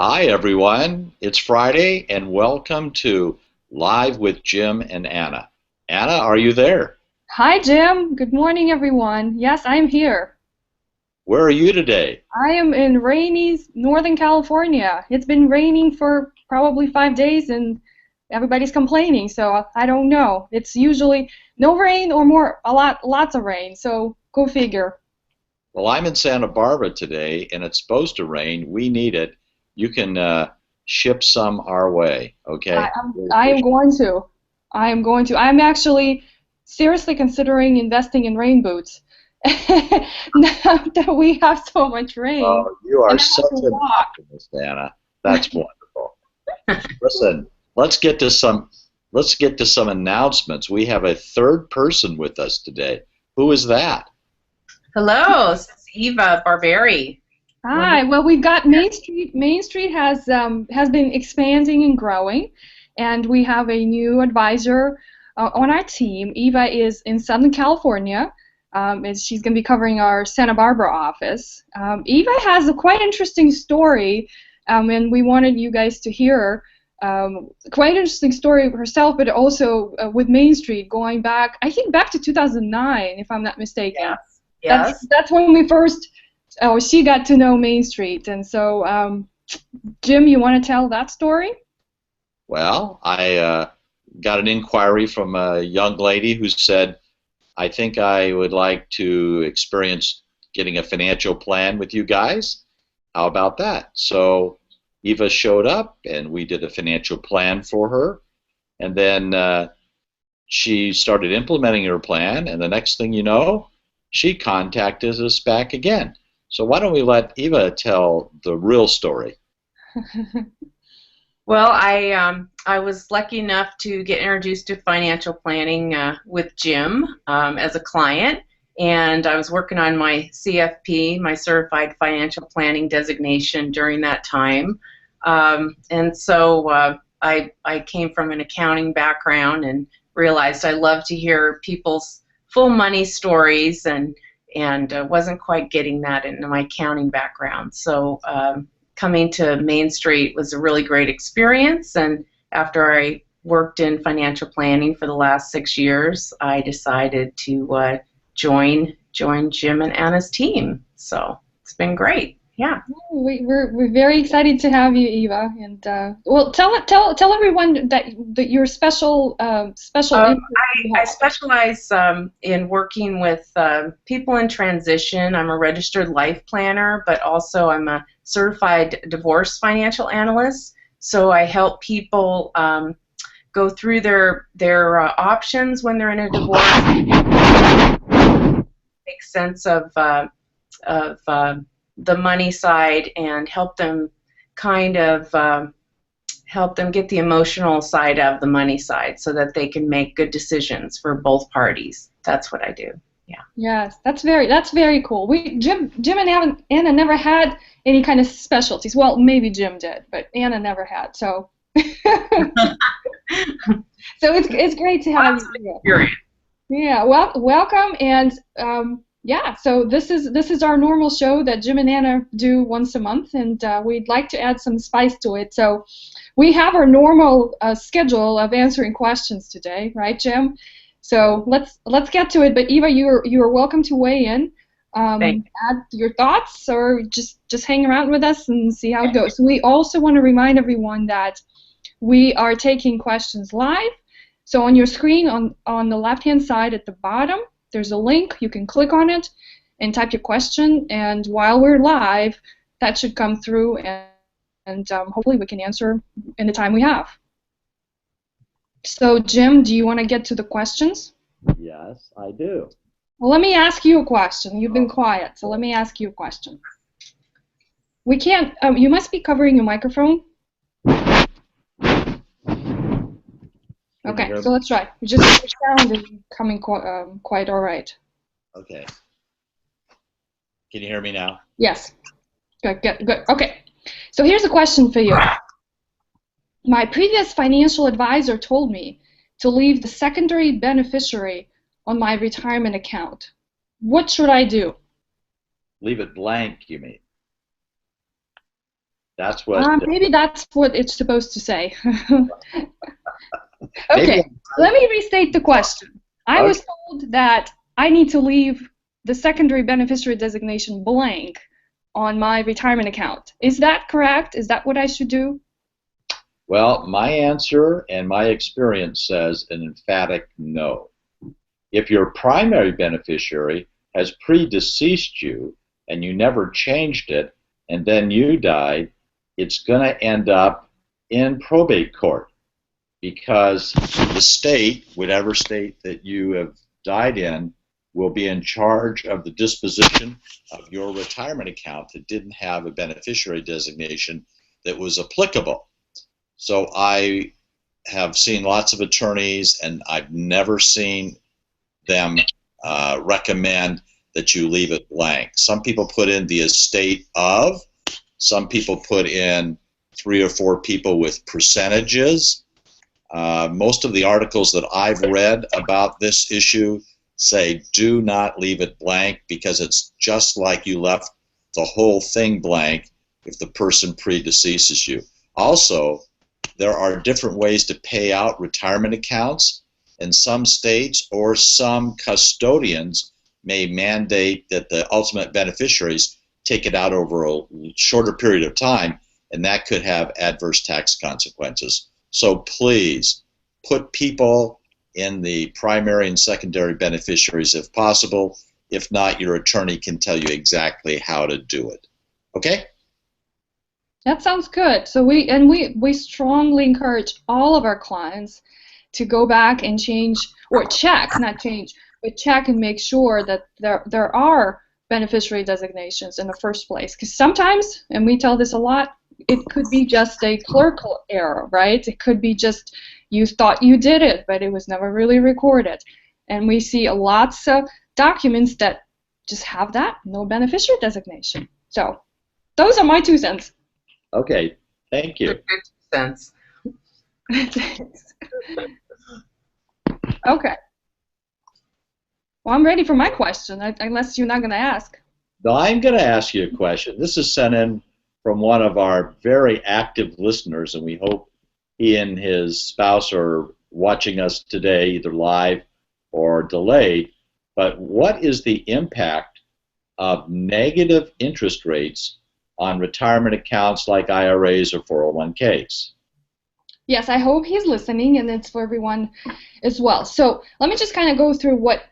Hi, everyone. It's Friday, and welcome to Live with Jim and Anna. Anna, are you there? Hi, Jim. Good morning, everyone. Yes, I'm here. Where are you today? I am in rainy Northern California. It's been raining for probably 5 days, and everybody's complaining. So I don't know. It's usually no rain or lots of rain. So go figure. Well, I'm in Santa Barbara today, and it's supposed to rain. We need it. You can ship some our way, I, okay? I'm Really I am appreciate going to. I am going to. I'm actually seriously considering investing in rain boots. Now that we have so much it. rain, Oh, you are and I have such to an walk. optimist, Anna. That's wonderful. Listen, let's get to some announcements. We have a third person with us today. Who is that? Hello, this is Eva Barberi. Hi. Wonderful. Well, we've got Main Street. Main Street has been expanding and growing, and we have a new advisor on our team. Eva is in Southern California, and she's going to be covering our Santa Barbara office. Eva has a quite interesting story, and we wanted you guys to hear. Quite interesting story herself, but also with Main Street going back, I think back to 2009, if I'm not mistaken. Yes. That's Yes. that's when we first. Oh, she got to know Main Street, and so Jim, you want to tell that story? Well, I got an inquiry from a young lady who said, I think I would like to experience getting a financial plan with you guys. How about that? So Eva showed up and we did a financial plan for her. And then she started implementing her plan. And the next thing you know, she contacted us back again. So why don't we let Eva tell the real story? Well, I was lucky enough to get introduced to financial planning with Jim as a client, and I was working on my CFP, my Certified Financial Planning designation during that time. And so I came from an accounting background and realized I love to hear people's full money stories and wasn't quite getting that in my accounting background. So coming to Main Street was a really great experience, and after I worked in financial planning for the last 6 years, I decided to join Jim and Anna's team. So it's been great. Yeah. We're very excited to have you, Eva. And well, tell everyone that your special Um, interest you I have. specialize in working with people in transition. I'm a registered life planner, but also I'm a certified divorce financial analyst. So I help people go through their options when they're in a divorce, make sense of the money side, and help them kind of help them get the emotional side of the money side so that they can make good decisions for both parties. That's what I do. Yeah. Yes, that's very cool. Jim and Anna never had any kind of specialties. Well, maybe Jim did, but Anna never had. So so it's great to have Lots of you. experience. Yeah, well, welcome, and yeah. So this is our normal show that Jim and Anna do once a month, and we'd like to add some spice to it. So we have our normal schedule of answering questions today, right, Jim? So let's get to it. But Eva, you're welcome to weigh in, Thank add your thoughts, or just hang around with us and see how it goes. We also want to remind everyone that we are taking questions live. So on your screen, on the left-hand side at the bottom, there's a link. You can click on it and type your question. And while we're live, that should come through, and hopefully we can answer in the time we have. So Jim, do you want to get to the questions? Yes, I do. Well, let me ask you a question. You've been quiet, so let me ask you a question. We can't. You must be covering your microphone. Can you Okay, hear so me? let's try. Just your sound is coming quite all right. Okay. Can you hear me now? Yes. Good, good, good. Okay. So here's a question for you. My previous financial advisor told me to leave the secondary beneficiary on my retirement account. What should I do? Leave it blank, you mean? That's what. Maybe that's what it's supposed to say. Maybe. Okay, let me restate the question. I was told that I need to leave the secondary beneficiary designation blank on my retirement account. Is that correct? Is that what I should do? Well, my answer and my experience says an emphatic no. If your primary beneficiary has predeceased you and you never changed it and then you died, it's going to end up in probate court because the state, whatever state that you have died in, will be in charge of the disposition of your retirement account that didn't have a beneficiary designation that was applicable. So I have seen lots of attorneys, and I've never seen them recommend that you leave it blank. Some people put in the estate of, some people put in 3 or 4 people with percentages. Most of the articles that I've read about this issue say do not leave it blank because it's just like you left the whole thing blank if the person predeceases you. Also, there are different ways to pay out retirement accounts, and some states or some custodians may mandate that the ultimate beneficiaries take it out over a shorter period of time, and that could have adverse tax consequences. So please put people in the primary and secondary beneficiaries if possible. If not, your attorney can tell you exactly how to do it. Okay? That sounds good. So we strongly encourage all of our clients to go back and change, or check, not change, but check and make sure that there are beneficiary designations in the first place. Because sometimes, and we tell this a lot, it could be just a clerical error, right? It could be just you thought you did it, but it was never really recorded. And we see lots of documents that just have that, no beneficiary designation. So those are my 2 cents. Okay, thank you. Good 2 cents. Okay. Well, I'm ready for my question, unless you're not going to ask. No, I'm going to ask you a question. This is sent in from one of our very active listeners, and we hope he and his spouse are watching us today, either live or delayed. But what is the impact of negative interest rates on retirement accounts like IRAs or 401ks? Yes, I hope he's listening, and it's for everyone as well. So let me just kind of go through what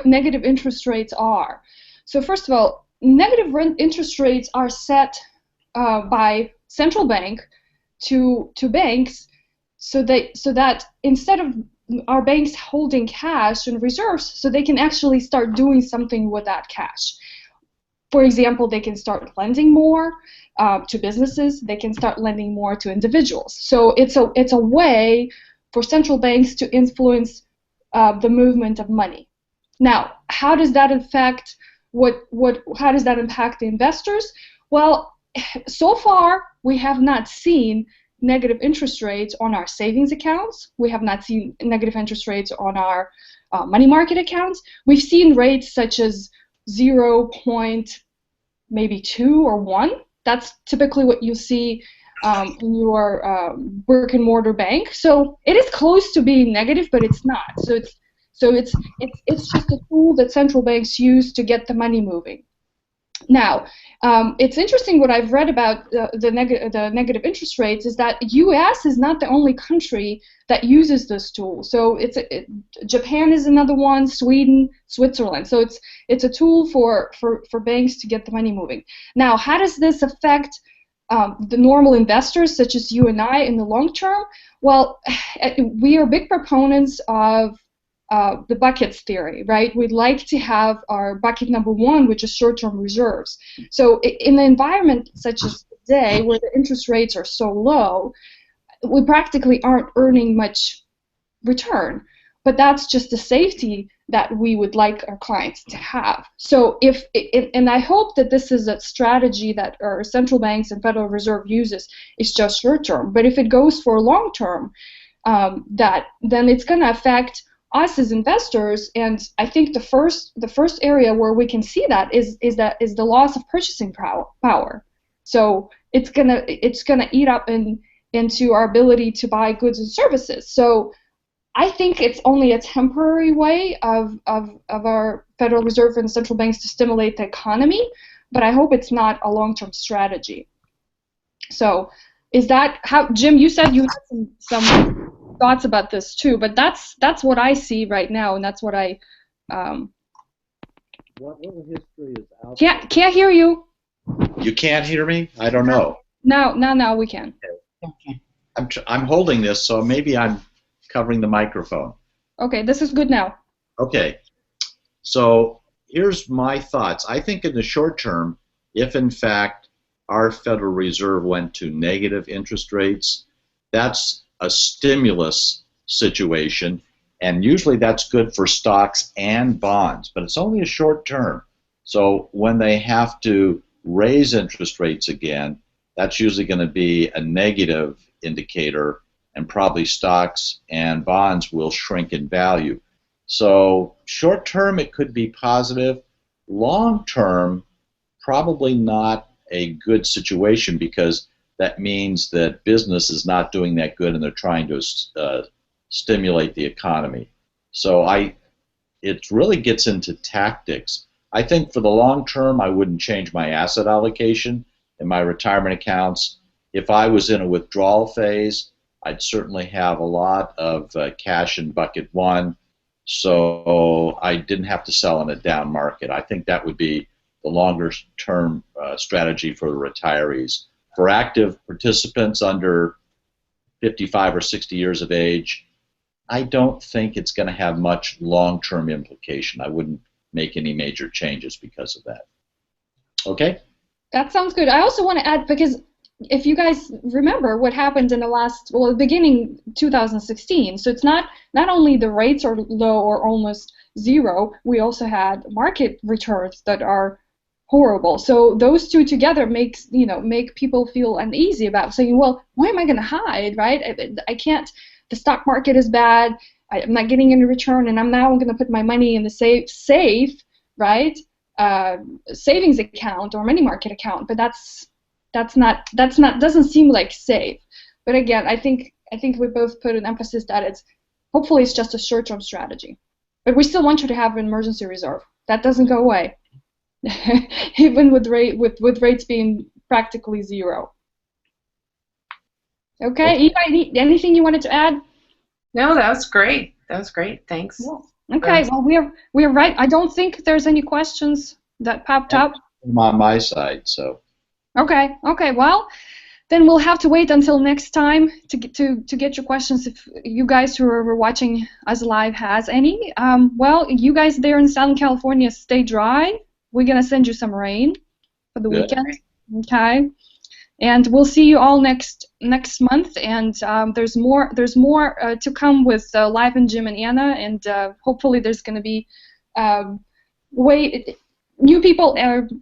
negative interest rates are. So first of all, negative interest rates are set by central bank to banks so that instead of our banks holding cash and reserves, so they can actually start doing something with that cash. For example, they can start lending more to businesses. They can start lending more to individuals. So it's a way for central banks to influence the movement of money. Now, how does that affect how does that impact the investors? Well, so far we have not seen negative interest rates on our savings accounts. We have not seen negative interest rates on our money market accounts. We've seen rates such as 0.2 or 1. That's typically what you see in your brick and mortar bank. So it is close to being negative, but it's not. So it's just a tool that central banks use to get the money moving. Now, it's interesting what I've read about the negative interest rates is that U.S. is not the only country that uses this tool. So Japan is another one, Sweden, Switzerland. So it's a tool for banks to get the money moving. Now, how does this affect the normal investors such as you and I in the long term? Well, we are big proponents of the buckets theory, right? We'd like to have our bucket number 1, which is short-term reserves. So in an environment such as today, where the interest rates are so low, we practically aren't earning much return. But that's just the safety that we would like our clients to have. So and I hope that this is a strategy that our central banks and Federal Reserve uses. It's just short-term. But if it goes for long-term, then it's going to affect us as investors, and I think the first area where we can see that is the loss of purchasing power. So it's gonna eat up into our ability to buy goods and services. So I think it's only a temporary way of our Federal Reserve and central banks to stimulate the economy, but I hope it's not a long-term strategy. So is that how, Jim, you said you had some thoughts about this too, but that's what I see right now, and that's what I What little history is out can't hear you. You can't hear me? I don't know. Now we can. Okay. I'm holding this, so maybe I'm covering the microphone. Okay, this is good now. Okay. So here's my thoughts. I think in the short term, if in fact our Federal Reserve went to negative interest rates, that's a stimulus situation, and usually that's good for stocks and bonds, but it's only a short term. So when they have to raise interest rates again, that's usually going to be a negative indicator, and probably stocks and bonds will shrink in value. So short term it could be positive. Long term, probably not a good situation, because that means that business is not doing that good and they're trying to stimulate the economy. So it really gets into tactics. I think for the long term, I wouldn't change my asset allocation in my retirement accounts. If I was in a withdrawal phase, I'd certainly have a lot of cash in bucket one, so I didn't have to sell in a down market. I think that would be the longer term strategy for the retirees. For active participants under 55 or 60 years of age, I don't think it's going to have much long-term implication. I wouldn't make any major changes because of that. Okay? That sounds good. I also want to add, because if you guys remember what happened in the beginning 2016, so it's not only the rates are low or almost zero, we also had market returns that are horrible. So those two together make people feel uneasy about saying, well, why am I going to hide, right? I can't. The stock market is bad. I'm not getting any return, and I'm now going to put my money in the safe, right? Savings account or money market account, but doesn't seem like safe. But again, I think we both put an emphasis that hopefully it's just a short-term strategy, but we still want you to have an emergency reserve. That doesn't go away, even with rates being practically zero. Okay, Eva, anything you wanted to add? No, that was great. That was great. Thanks. Yeah. Okay, well we're right. I don't think there's any questions that popped up. I'm on my side, so. Okay. Well, then we'll have to wait until next time to get your questions. If you guys who are watching us live has any, well, you guys there in Southern California, stay dry. We're gonna send you some rain for the weekend. Okay. And we'll see you all next month. And there's more to come with Live and Jim and Anna, and hopefully there's going to be new people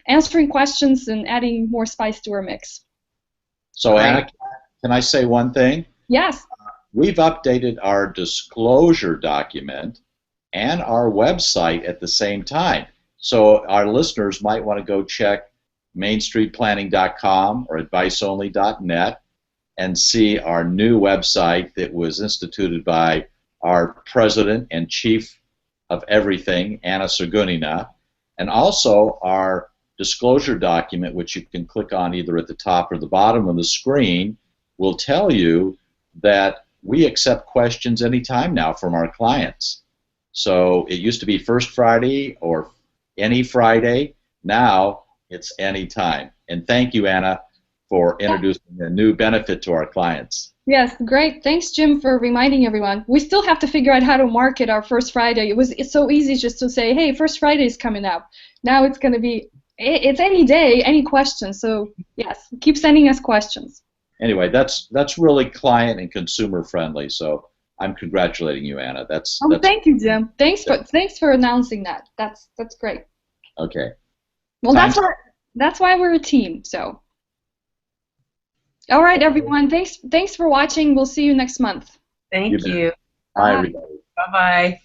answering questions and adding more spice to our mix. So Anna, can I say one thing? Yes. We've updated our disclosure document and our website at the same time. So our listeners might want to go check mainstreetplanning.com or adviceonly.net and see our new website that was instituted by our president and chief of everything, Anna Sergunina, and also our disclosure document, which you can click on either at the top or the bottom of the screen, will tell you that we accept questions anytime now from our clients. So it used to be first Friday or any Friday. Now it's any time. And thank you, Anna, for introducing a new benefit to our clients. Yes, great. Thanks, Jim, for reminding everyone. We still have to figure out how to market our First Friday. It's so easy just to say, hey, First Friday is coming up. Now it's going to be, it's any day, any question. So, yes, keep sending us questions. Anyway, that's really client and consumer friendly. So I'm congratulating you, Anna. That's thank you, Jim. Thanks for announcing that. That's great. Okay. Well, that's why we're a team. So, all right, everyone. Thanks for watching. We'll see you next month. Thank you. Bye, everybody. Bye-bye.